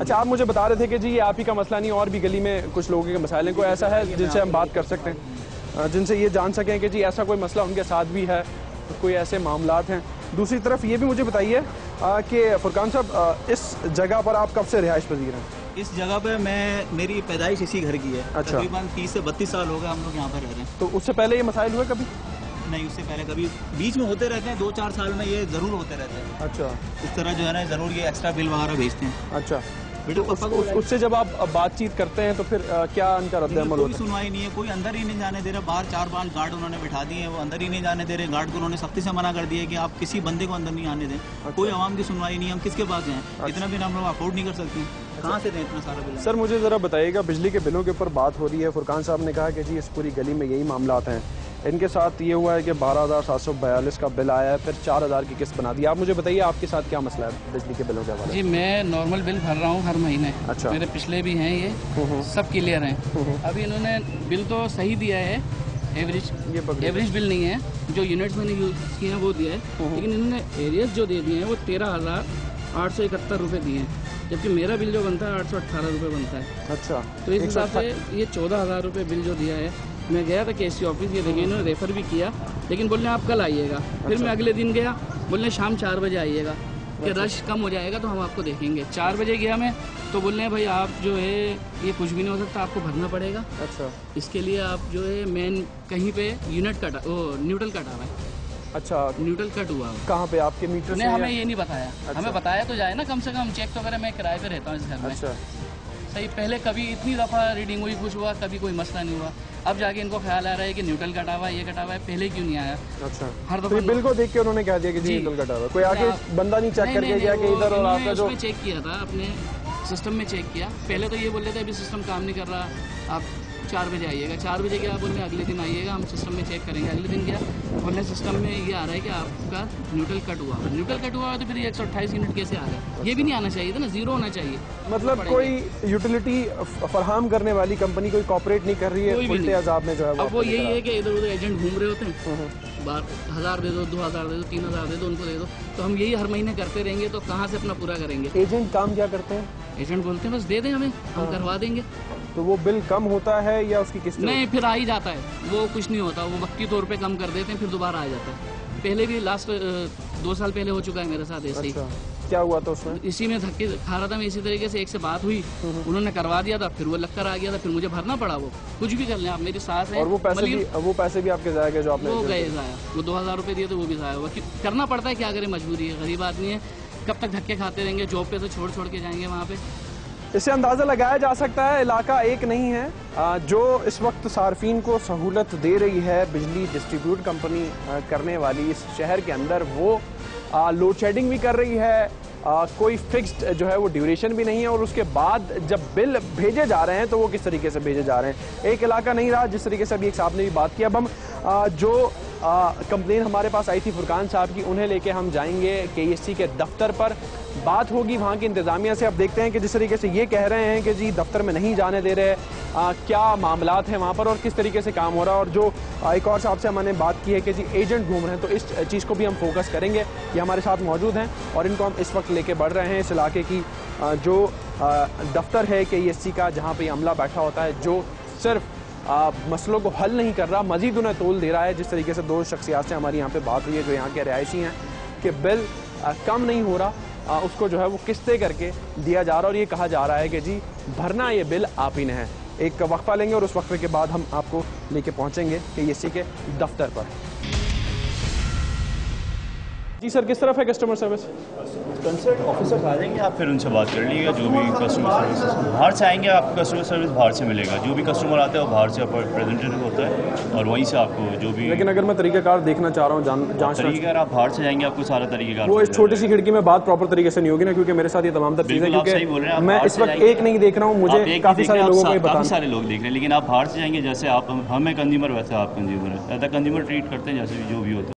अच्छा, आप मुझे बता रहे थे कि जी ये आप ही का मसला नहीं, और भी गली में कुछ लोगों के मसाइल हैं, कोई ऐसा है जिनसे हम बात कर सकते हैं, जिनसे ये जान सकें कि जी ऐसा कोई मसला उनके साथ भी है, कोई ऐसे मामलात हैं? दूसरी तरफ ये भी मुझे बताइए कि फुरकान साहब, इस जगह पर आप कब से रिहाइश पजीर हैं? इस जगह पे मेरी पैदाइश इसी घर की है। अच्छा। तकरीबन 30 से 32 साल हो गए हम लोग यहाँ पर रह रहे हैं। तो उससे पहले ये मसाइल हुए कभी? नहीं, उससे पहले कभी बीच में होते रहते हैं, 2-4 साल में ये ज़रूर होते रहते हैं। अच्छा। इस तरह जो है ना, ज़रूर ये एक्स्ट्रा बिल वगैरह भेजते हैं। अच्छा, तो उससे जब आप बातचीत करते हैं तो फिर क्या उनका रद्द-ए-अमल होता है? कोई सुनवाई नहीं है, कोई अंदर ही नहीं जाने दे रहा। बाहर 4-5 गार्ड उन्होंने बिठा दिए हैं, वो अंदर ही नहीं जाने दे रहे। गार्ड को उन्होंने सख्ती से मना कर दिया कि आप किसी बंदे को अंदर नहीं आने दें। अच्छा। कोई आवाम की सुनवाई नहीं है, हम किसके पास जाएं? अच्छा। इतना बिल हम लोग अफोर्ड नहीं कर सकते। कहाँ से दें इतना सारा बिल? सर मुझे ज़रा बताइएगा, बिजली के बिलों के ऊपर बात हो रही है। फुरकान साहब ने कहा कि जी इस पूरी गली में यही मामलात हैं। इनके साथ ये हुआ है कि 12,742 का बिल आया है, फिर 4,000 की किस्त बना दी। आप मुझे बताइए आपके साथ क्या मसला है बिजली के बिलों के हवाले? जी मैं नॉर्मल बिल भर रहा हूँ हर महीने। अच्छा। मेरे पिछले भी हैं, ये सब क्लियर हैं। अभी इन्होंने बिल तो सही दिया है, एवरेज बिल नहीं है, जो यूनिट्स मैंने यूज़ किए हैं वो दिया है, लेकिन इन्होंने एरियस जो दे दिए हैं वो 13,871 रुपये दिए हैं, जबकि मेरा बिल जो बनता है 818 रुपये बनता है। अच्छा, तो इस हिसाब से ये 14,000 रुपये बिल जो दिया है। मैं गया था केसी ऑफिस, ये देखिए इन्होंने रेफ़र भी किया, लेकिन बोल रहे आप कल आइएगा। फिर मैं अगले दिन गया, बोल रहे शाम 4 बजे आइएगा कि रश कम हो जाएगा तो हम आपको देखेंगे। 4 बजे गया मैं, तो बोल रहे हैं भाई आप जो है ये कुछ भी नहीं हो सकता, आपको भरना पड़ेगा। अच्छा, इसके लिए आप जो है मेन कहीं पे यूनिट कटा, वो न्यूट्रल कटा हुआ है। अच्छा, न्यूट्रल कट हुआ है। कहाँ पे आपके मीटर से? नहीं, हमें ये नहीं बताया। अच्छा। हमें बताया तो जाए ना, कम से कम चेक तो करें। मैं किराए पे रहता हूँ इस घर में। अच्छा, सही, पहले कभी इतनी दफ़ा रीडिंग हुई, कुछ हुआ, कभी कोई मसला नहीं हुआ। अब जाके इनको ख्याल आ रहा है कि न्यूट्रल कटा हुआ है, ये कटा हुआ है, पहले क्यों नहीं आया? अच्छा। हर तो दफ़ा ये बिल को देख के उन्होंने कह दिया कि जी न्यूट्रल कटा हुआ है। कोई आगे बंदा नहीं चेक करके गया कि इधर, और आपका जो चेक किया था अपने सिस्टम में चेक किया। पहले तो ये बोल रहे थे अभी सिस्टम काम नहीं कर रहा, आप 4 बजे आइएगा। 4 बजे क्या बोल रहे अगले दिन आइएगा, हम सिस्टम में चेक करेंगे। अगले दिन क्या बोलने सिस्टम में ये आ रहा है कि आपका न्यूट्रल कट हुआ। न्यूट्रल कट हुआ है तो फिर 128 यूनिट कैसे आ गया? ये भी नहीं आना चाहिए था ना, जीरो होना चाहिए। मतलब कोई यूटिलिटी फराहम करने वाली कंपनी कोई कॉपरेट नहीं कर रही है, उल्टे अजाब में जो है अब वो यही है कि इधर उधर एजेंट घूम रहे होते हैं, 1000 दे दो, 2000 दे दो, 3000 दे दो, उनको दे दो। तो हम यही हर महीने करते रहेंगे तो कहाँ से अपना पूरा करेंगे? एजेंट काम क्या करते हैं? एजेंट बोलते हैं बस दे दें हमें, हम करवा देंगे। तो वो बिल कम होता है या उसकी किस्त? नहीं, फिर आ ही जाता है, वो कुछ नहीं होता, वो वक्ती तौर पे कम कर देते हैं, फिर दोबारा आ जाता है। पहले भी लास्ट 2 साल पहले हो चुका है मेरे साथ ऐसे ही। अच्छा, क्या हुआ था उसमें? इसी में धक्के खा रहा था मैं, इसी तरीके से एक से बात हुई, उन्होंने करवा दिया था, फिर वो लग कर आ गया था, फिर मुझे भरना पड़ा। वो कुछ भी कर लें आप, मेरी सास है। और वो पैसे भी आपके जाएगा जो आपने? वो गए जाया, वो 2000 रुपये दिए तो वो भी जाया हुआ। करना पड़ता है, क्या करें, मजबूरी है, गरीब आदमी है, कब तक धक्के खाते रहेंगे? जॉब पे तो छोड़ छोड़ के जाएंगे वहाँ पे। इससे अंदाज़ा लगाया जा सकता है इलाका एक नहीं है जो इस वक्त सार्फिन को सहूलत दे रही है बिजली डिस्ट्रीब्यूट कंपनी करने वाली इस शहर के अंदर। वो लोड शेडिंग भी कर रही है, कोई फिक्स्ड जो है वो ड्यूरेशन भी नहीं है, और उसके बाद जब बिल भेजे जा रहे हैं तो वो किस तरीके से भेजे जा रहे हैं। एक इलाका नहीं रहा, जिस तरीके से अभी एक साहब ने भी बात की। अब हम जो कंप्लेन हमारे पास आई थी फुरकान साहब की, उन्हें लेके हम जाएंगे KESC के दफ्तर पर, बात होगी वहाँ की इंतज़ामिया से। अब देखते हैं कि जिस तरीके से ये कह रहे हैं कि जी दफ्तर में नहीं जाने दे रहे, क्या मामलात हैं वहाँ पर और किस तरीके से काम हो रहा है। और जो एक और साहब से हमने बात की है कि जी एजेंट घूम रहे हैं, तो इस चीज़ को भी हम फोकस करेंगे। ये हमारे साथ मौजूद हैं और इनको हम इस वक्त लेके बढ़ रहे हैं इस इलाके की जो दफ्तर है KESC का, जहाँ पर अमला बैठा होता है, जो सिर्फ मसलों को हल नहीं कर रहा, मजीद उन्हें तोल दे रहा है। जिस तरीके से 2 शख्सियात से हमारी यहाँ पे बात हुई है जो यहाँ के रिहायशी हैं कि बिल कम नहीं हो रहा, उसको जो है वो किस्तें करके दिया जा रहा है, और ये कहा जा रहा है कि जी भरना ये बिल आप ही ने है। एक वक्फा लेंगे और उस वक्फे के बाद हम आपको लेके पहुँचेंगे KESC के दफ्तर पर। जी सर, किस तरफ है कस्टमर सर्विस? कंसर्न ऑफिसर्स आ जाएंगे, आप फिर उनसे बात कर लीजिएगा। जो भी कस्टमर सर्विस बाहर से आएंगे, आपको कस्टमर सर्विस बाहर से मिलेगा। जो भी कस्टमर आता है वो बाहर से रिप्रेजेंटेटिव होता है और वहीं से आपको जो भी। लेकिन अगर मैं तरीक़ाकार देखना चाह रहा हूँ, तरीक़ाकार आप बाहर से जाएंगे, आपको सारा तरीक़ाकार वो इस छोटी सी खिड़की में बात प्रॉपर तरीके से नहीं होगी ना, क्योंकि मेरे साथ ये तमाम तर चीज़ें, क्योंकि मैं इस वक्त एक नहीं देख रहा हूँ, मुझे काफ़ी सारे लोगों को काफ़ी सारे लोग देख रहे हैं। लेकिन आप बाहर से जाएंगे, जैसे आप हमें कंज्यूमर, वैसे आप कंज्यूमर है, ऐसा कंज्यूमर ट्रीट करते हैं जैसे जो भी होता है।